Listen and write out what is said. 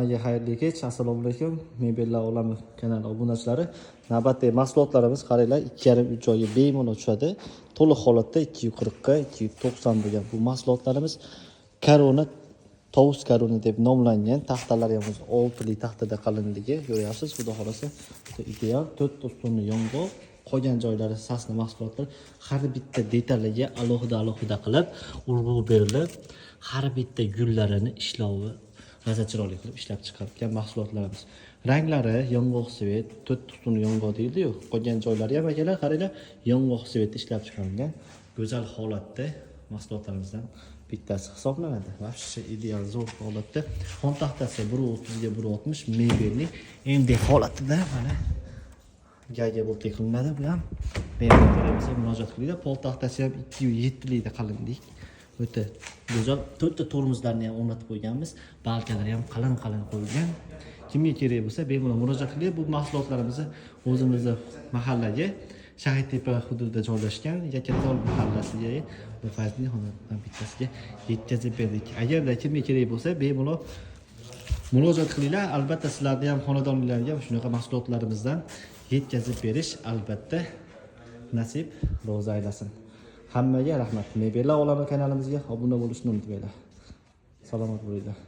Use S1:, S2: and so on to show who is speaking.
S1: Hammaga xayrli kech. Assalomu alaykum. Mebellar olami kanali obunachilari. Navbatdagi mahsulotlarimiz qaranglar 2,5-3 oyga bemalol tushadi. To'liq holatda 240 ga 290 bo'lgan bu mahsulotlarimiz Karona tovus karona deb nomlangan. Taxtalari ham 6 li taxtada qalinligi ko'ryapsiz. Xudo xolasa ideal 4 to'sqinli yong'oq. Qolgan joylari sasni mahsulotlar har bitta detaliga alohida qilib urg'u berilib, har bitta gullarini ishlovi raza chiroyli qilib ishlab chiqargan mahsulotlarimiz. Ranglari yong'oq svet, 4 to'sqinli yong'oq deydi-yu. Qolgan joylari ham akalar qaranglar, yong'oq svet ishlab chiqarilgan go'zal holatda mahsulotlarimizdan bittasi hisoblanadi. Vafshi ideal zo'r holatda. Xon taxtasi 130 ga 160 mebelli MD holatida mana gaga bo'lib qilinadi bilan bemalol murojaat qilinglar. Pol taxtasi ham 207 likda qalinlik. O'ta go'zal 4 ta tormozlarni ham o'rnatib qo'yganmiz. Balkalari ham qalin qo'yilgan. Kimga kerak bo'lsa bemalol murojaat qiling. Bu mahsulotlarimizni o'zimizning mahallaga Shahidtepa hududida joylashgan Yakatol mahallasiga bir fazli xonadondan bittasiga yetkazib berdik. Agarda kimga kerak bo'lsa bemalol murojaat qilinglar. Albatta sizlarga ham xonadonlarga shunaqa mahsulotlarimizdan yetkazib berish albatta nasib ro'za aylasin. Hammaga rahmat. Mebellar olami kanalimizga obuna bo'lishni unutmanglar. Salomat bo'linglar.